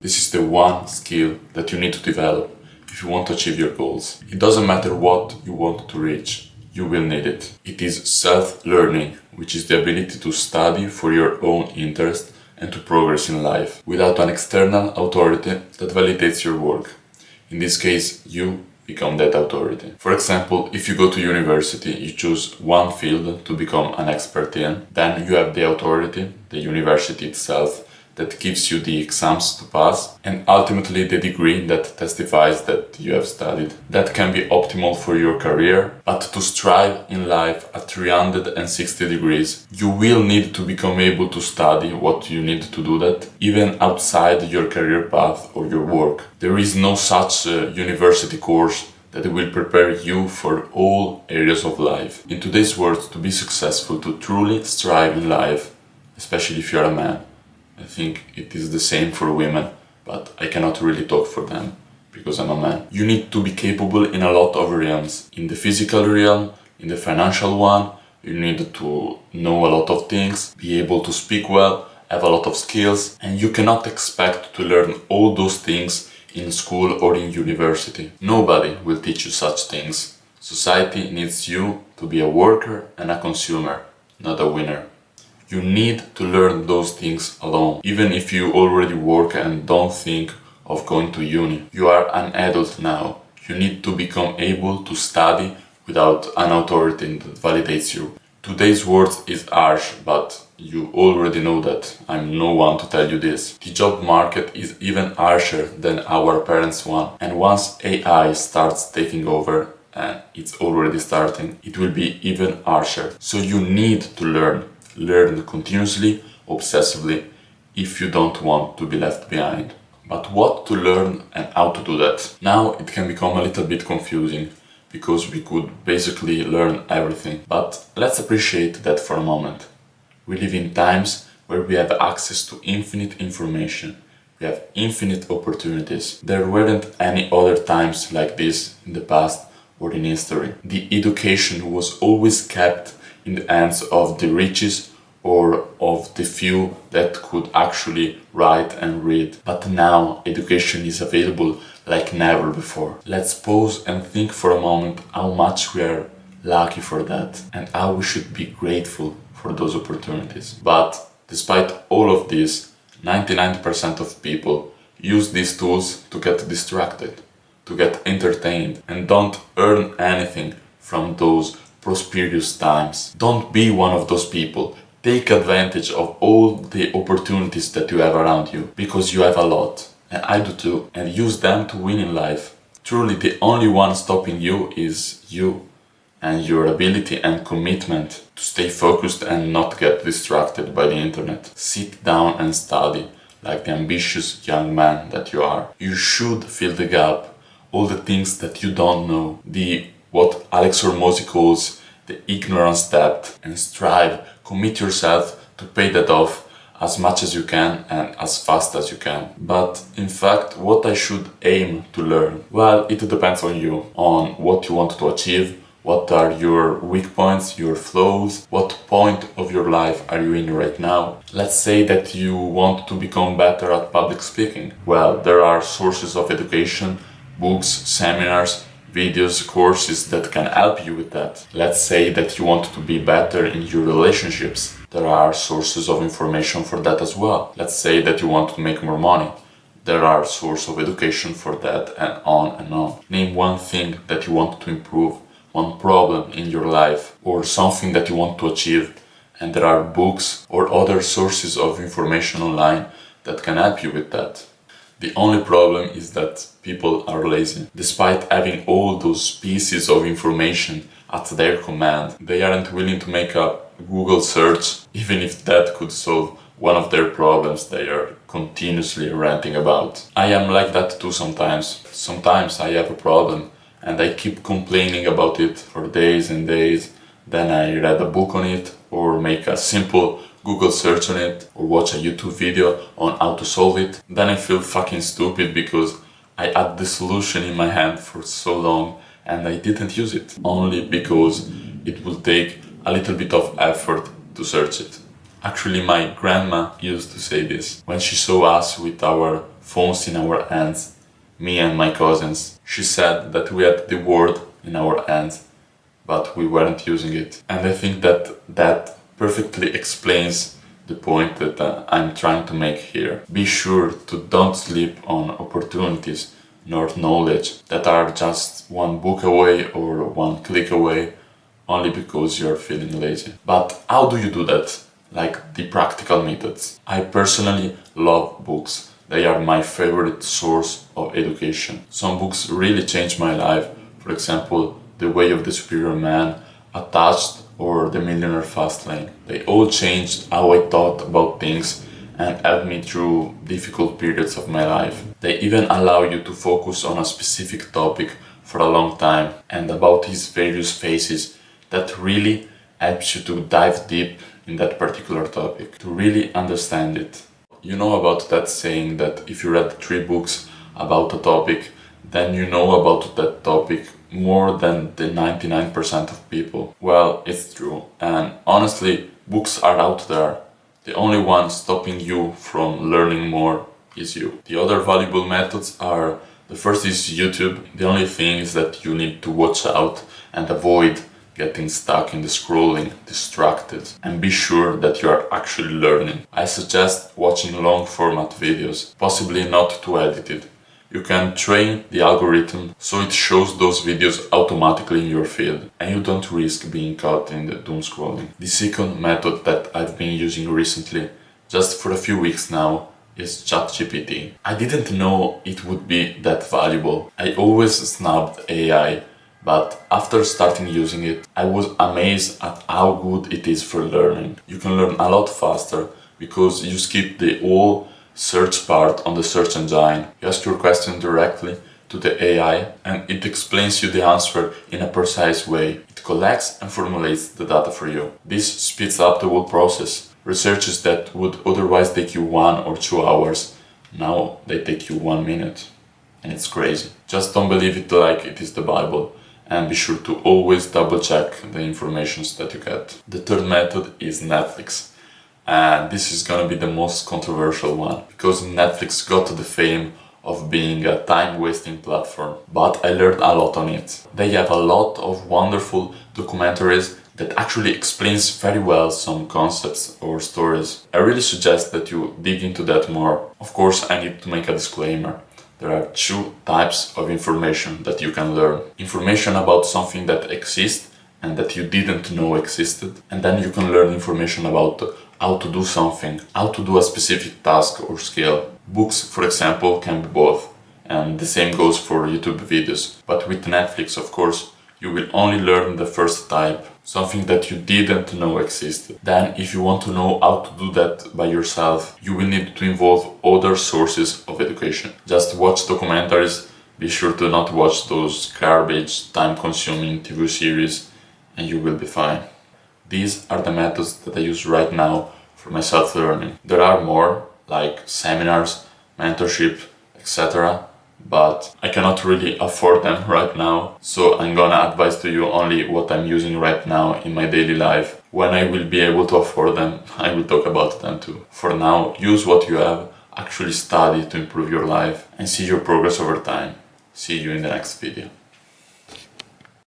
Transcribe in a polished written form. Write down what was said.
This is the one skill that you need to develop if you want to achieve your goals. It doesn't matter what you want to reach, you will need it. It is self-learning, which is the ability to study for your own interest and to progress in life without an external authority that validates your work. In this case, you become that authority. For example, if you go to university, you choose one field to become an expert in, then you have the authority, the university itself, that gives you the exams to pass and ultimately the degree that testifies that you have studied. That can be optimal for your career, but to strive in life at 360 degrees, you will need to become able to study what you need to do that, even outside your career path or your work. There is no such university course that will prepare you for all areas of life. In today's world, to be successful, to truly strive in life, especially if you are a man, I think it is the same for women, but I cannot really talk for them because I'm a man. You need to be capable in a lot of realms. In the physical realm, in the financial one, you need to know a lot of things, be able to speak well, have a lot of skills, and you cannot expect to learn all those things in school or in university. Nobody will teach you such things. Society needs you to be a worker and a consumer, not a winner. You need to learn those things alone. Even if you already work and don't think of going to uni, you are an adult now. You need to become able to study without an authority that validates you. Today's world is harsh, but you already know that. I'm no one to tell you this. The job market is even harsher than our parents' one. And once AI starts taking over, and it's already starting, it will be even harsher. So you need to learn continuously, obsessively, if you don't want to be left behind. But what to learn and how to do that? Now it can become a little bit confusing because we could basically learn everything. But let's appreciate that for a moment. We live in times where we have access to infinite information. We have infinite opportunities. There weren't any other times like this in the past or in history. The education was always kept in the hands of the richest or of the few that could actually write and read. But now education is available like never before. Let's pause and think for a moment how much we are lucky for that and how we should be grateful for those opportunities. But despite all of this, 99% of people use these tools to get distracted, to get entertained, and don't earn anything from those prosperous times. Don't be one of those people. Take advantage of all the opportunities that you have around you, because you have a lot, and I do too, and use them to win in life. Truly, the only one stopping you is you and your ability and commitment to stay focused and not get distracted by the internet. Sit down and study like the ambitious young man that you are. You should fill the gap, all the things that you don't know, what Alex Hormozy calls the ignorance debt, and strive, commit yourself to pay that off as much as you can and as fast as you can. But in fact, what I should aim to learn? Well, it depends on you, on what you want to achieve, what are your weak points, your flaws, what point of your life are you in right now. Let's say that you want to become better at public speaking. Well, there are sources of education, books, seminars, videos, courses that can help you with that. Let's say that you want to be better in your relationships. There are sources of information for that as well. Let's say that you want to make more money. There are sources of education for that, and on and on. Name one thing that you want to improve, one problem in your life, or something that you want to achieve, and there are books or other sources of information online that can help you with that. The only problem is that people are lazy. Despite having all those pieces of information at their command, they aren't willing to make a Google search, even if that could solve one of their problems they are continuously ranting about. I am like that too sometimes. Sometimes I have a problem and I keep complaining about it for days and days. Then I read a book on it or make a simple Google search on it or watch a YouTube video on how to solve it. Then I feel fucking stupid because I had the solution in my hand for so long and I didn't use it, only because it will take a little bit of effort to search it. Actually, my grandma used to say this when she saw us with our phones in our hands, me and my cousins. She said that we had the world in our hands, but we weren't using it. And I think that perfectly explains the point that I'm trying to make here. Be sure to don't sleep on opportunities nor knowledge that are just one book away or one click away only because you're feeling lazy. But how do you do that? Like the practical methods. I personally love books. They are my favorite source of education. Some books really changed my life. For example, The Way of the Superior Man, Attached, or The Millionaire Fastlane. They all changed how I thought about things and helped me through difficult periods of my life. They even allow you to focus on a specific topic for a long time and about its various phases. That really helps you to dive deep in that particular topic, to really understand it. You know about that saying that if you read 3 books about a topic, then you know about that topic more than the 99% of people. Well, it's true. And honestly, books are out there. The only one stopping you from learning more is you. The other valuable methods are, the first is YouTube. The only thing is that you need to watch out and avoid getting stuck in the scrolling, distracted, and be sure that you are actually learning. I suggest watching long format videos, possibly not too edited. You can train the algorithm so it shows those videos automatically in your feed and you don't risk being caught in the doom scrolling. The second method that I've been using recently, just for a few weeks now, is ChatGPT. I didn't know it would be that valuable. I always snubbed AI, but after starting using it, I was amazed at how good it is for learning. You can learn a lot faster because you skip the whole search part on the search engine. You ask your question directly to the AI and it explains you the answer in a precise way. It collects and formulates the data for you. This speeds up the whole process. Researches that would otherwise take you 1 or 2 hours, now they take you 1 minute. And it's crazy. Just don't believe it like it is the Bible. And be sure to always double check the informations that you get. The third method is Netflix. And this is gonna be the most controversial one, because Netflix got the fame of being a time-wasting platform. But I learned a lot on it. They have a lot of wonderful documentaries that actually explains very well some concepts or stories. I really suggest that you dig into that more. Of course, I need to make a disclaimer. There are 2 types of information that you can learn. Information about something that exists and that you didn't know existed. And then you can learn information about how to do something, how to do a specific task or skill. Books, for example, can be both. And the same goes for YouTube videos. But with Netflix, of course, you will only learn the first type, something that you didn't know existed. Then, if you want to know how to do that by yourself, you will need to involve other sources of education. Just watch documentaries, be sure to not watch those garbage, time-consuming TV series, and you will be fine. These are the methods that I use right now for my self-learning. There are more, like seminars, mentorship, etc. But I cannot really afford them right now, so I'm gonna advise to you only what I'm using right now in my daily life. When I will be able to afford them, I will talk about them too. For now, use what you have, actually study to improve your life and see your progress over time. See you in the next video.